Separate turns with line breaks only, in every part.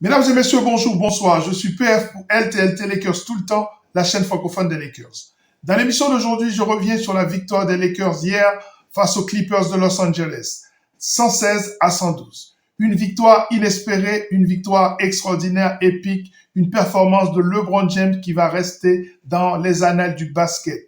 Mesdames et messieurs, bonjour, bonsoir. Je suis PF pour LTLT Lakers tout le temps, la chaîne francophone des Lakers. Dans l'émission d'aujourd'hui, je reviens sur la victoire des Lakers hier face aux Clippers de Los Angeles, 116-112. Une victoire inespérée, une victoire extraordinaire, épique, une performance de LeBron James qui va rester dans les annales du basket.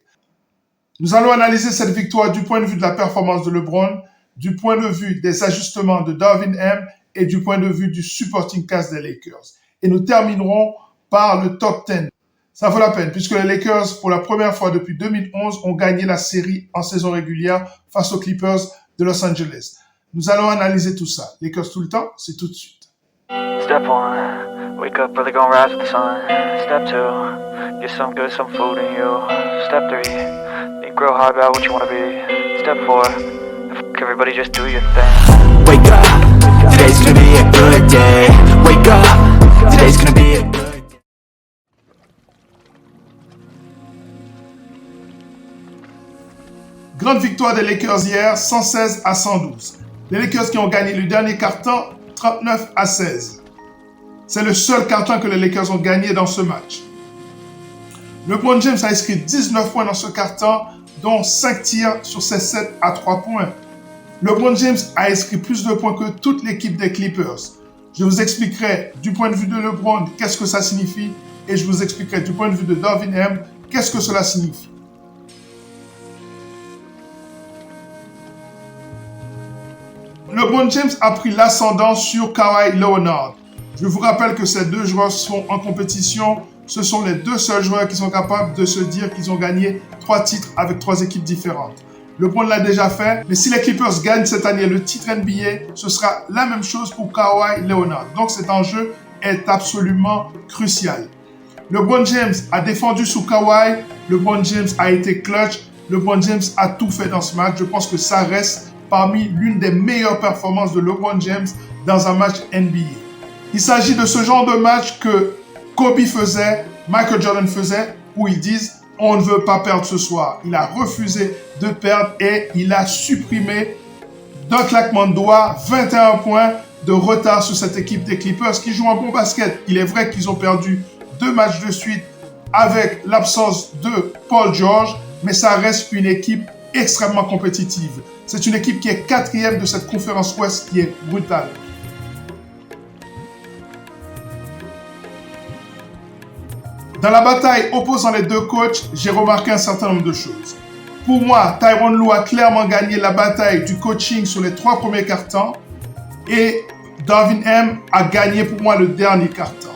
Nous allons analyser cette victoire du point de vue de la performance de LeBron, du point de vue des ajustements de Darvin Ham et du point de vue du supporting cast des Lakers. Et nous terminerons par le top 10. Ça vaut la peine puisque les Lakers, pour la première fois depuis 2011, ont gagné la série en saison régulière face aux Clippers de Los Angeles. Nous allons analyser tout ça. Lakers tout le temps, c'est tout de suite.
Step 1, wake up early, gonna rise with the sun. Step 2, get some good, some food in you. Step 3, think real hard about what you wanna be. Step 4, everybody just do your thing.
Wake up, today's gonna be a good day. Wake up, today's gonna be a good day.
Grande victoire des Lakers hier, 116-112. Les Lakers qui ont gagné le dernier quart-temps, 39-16. C'est le seul quart-temps que les Lakers ont gagné dans ce match. LeBron James a inscrit 19 points dans ce quart-temps, dont 5 tirs sur ses 7 à 3 points. LeBron James a inscrit plus de points que toute l'équipe des Clippers. Je vous expliquerai du point de vue de LeBron qu'est-ce que ça signifie et je vous expliquerai du point de vue de Darvin Ham qu'est-ce que cela signifie. LeBron James a pris l'ascendant sur Kawhi Leonard. Je vous rappelle que ces deux joueurs sont en compétition. Ce sont les deux seuls joueurs qui sont capables de se dire qu'ils ont gagné 3 titres avec 3 équipes différentes. LeBron l'a déjà fait, mais si les Clippers gagnent cette année le titre NBA, ce sera la même chose pour Kawhi Leonard. Donc cet enjeu est absolument crucial. LeBron James a défendu sous Kawhi, LeBron James a été clutch, LeBron James a tout fait dans ce match. Je pense que ça reste parmi l'une des meilleures performances de LeBron James dans un match NBA. Il s'agit de ce genre de match que Kobe faisait, Michael Jordan faisait, où ils disent « on ne veut pas perdre ce soir ». Il a refusé de perdre et il a supprimé d'un claquement de doigts 21 points de retard sur cette équipe des Clippers qui joue un bon basket. Il est vrai qu'ils ont perdu 2 matchs de suite avec l'absence de Paul George, mais ça reste une équipe extrêmement compétitive. C'est une équipe qui est 4e de cette conférence Ouest qui est brutale. Dans la bataille opposant les deux coachs, j'ai remarqué un certain nombre de choses. Pour moi, Tyronn Lue a clairement gagné la bataille du coaching sur les 3 premiers quart-temps et Darvin Ham a gagné pour moi le dernier quart-temps.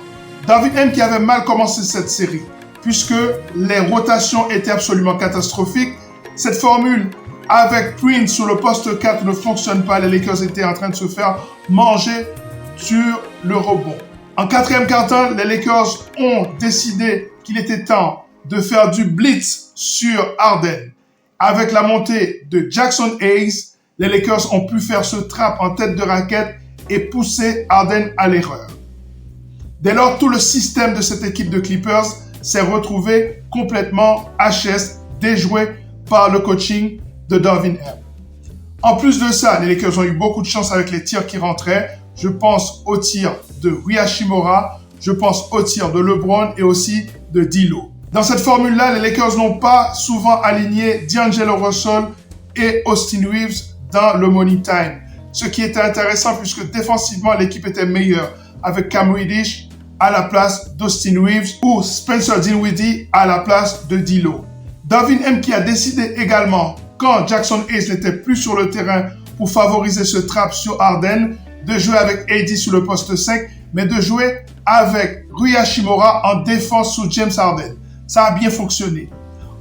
Darvin Ham qui avait mal commencé cette série puisque les rotations étaient absolument catastrophiques. Cette formule avec Prince sur le poste 4 ne fonctionne pas. Les Lakers étaient en train de se faire manger sur le rebond. En 4e quart-temps, les Lakers ont décidé qu'il était temps de faire du blitz sur Harden. Avec la montée de Jackson Hayes, les Lakers ont pu faire ce trap en tête de raquette et pousser Harden à l'erreur. Dès lors, tout le système de cette équipe de Clippers s'est retrouvé complètement HS, déjoué par le coaching de Darvin Ham. En plus de ça, les Lakers ont eu beaucoup de chance avec les tirs qui rentraient. Je pense aux tirs de Rui Hachimura, je pense aux tirs de LeBron et aussi de D'Lo. Dans cette formule-là, les Lakers n'ont pas souvent aligné D'Angelo Russell et Austin Reeves dans le money time. Ce qui était intéressant puisque défensivement, l'équipe était meilleure avec Cam Reddish à la place d'Austin Reeves ou Spencer Dinwiddie à la place de D'Lo. Darvin Ham qui a décidé également, quand Jackson Hayes n'était plus sur le terrain pour favoriser ce trap sur Harden, de jouer avec AD sur le poste 5, mais de jouer avec Rui Hachimura en défense sous James Harden. Ça a bien fonctionné.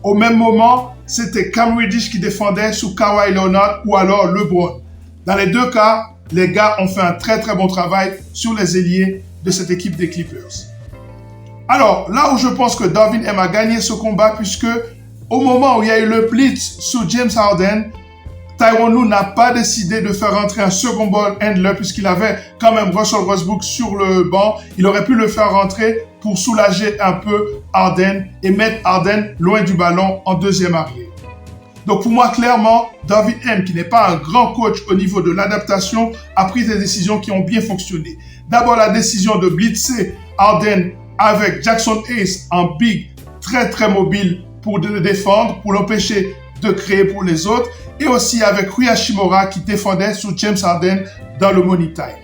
Au même moment, c'était Cam Reddish qui défendait sous Kawhi Leonard ou alors LeBron. Dans les deux cas, les gars ont fait un très très bon travail sur les ailiers de cette équipe des Clippers. Alors, là où je pense que Darvin Ham a gagné ce combat, puisque au moment où il y a eu le blitz sur James Harden, Tyronn Lue n'a pas décidé de faire rentrer un second ball handler puisqu'il avait quand même Russell Westbrook sur le banc. Il aurait pu le faire rentrer pour soulager un peu Harden et mettre Harden loin du ballon en deuxième arrière. Donc pour moi, clairement, David M, qui n'est pas un grand coach au niveau de l'adaptation, a pris des décisions qui ont bien fonctionné. D'abord, la décision de blitzer Harden avec Jackson Hayes en big, très très mobile pour le défendre, pour l'empêcher de créer pour les autres, et aussi avec Rui Hachimura qui défendait sous James Harden dans le money time.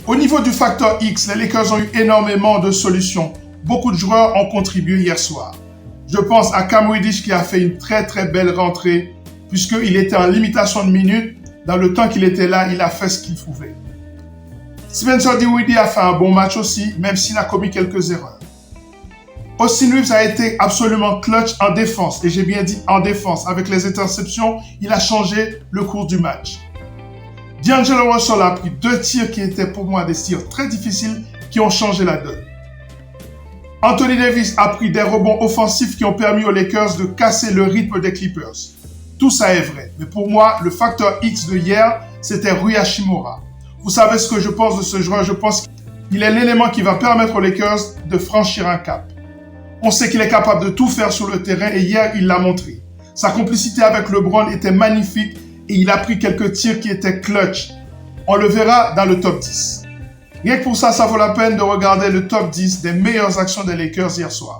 Au niveau du facteur X, les Lakers ont eu énormément de solutions. Beaucoup de joueurs ont contribué hier soir. Je pense à Cam Reddish qui a fait une très très belle rentrée puisqu'il était en limitation de minutes. Dans le temps qu'il était là, il a fait ce qu'il pouvait. Spencer Dinwiddie a fait un bon match aussi, même s'il a commis quelques erreurs. Austin Reeves a été absolument clutch en défense, et j'ai bien dit en défense. Avec les interceptions, il a changé le cours du match. D'Angelo Russell a pris 2 tirs qui étaient pour moi des tirs très difficiles qui ont changé la donne. Anthony Davis a pris des rebonds offensifs qui ont permis aux Lakers de casser le rythme des Clippers. Tout ça est vrai, mais pour moi, le facteur X de hier, c'était Rui Hachimura. Vous savez ce que je pense de ce joueur, je pense qu'il est l'élément qui va permettre aux Lakers de franchir un cap. On sait qu'il est capable de tout faire sur le terrain et hier, il l'a montré. Sa complicité avec LeBron était magnifique et il a pris quelques tirs qui étaient clutch. On le verra dans le top 10. Rien que pour ça, ça vaut la peine de regarder le top 10 des meilleures actions des Lakers hier soir.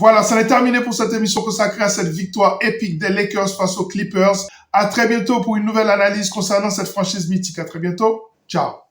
Voilà, ça est terminé pour cette émission consacrée à cette victoire épique des Lakers face aux Clippers. À très bientôt pour une nouvelle analyse concernant cette franchise mythique. À très bientôt. Ciao.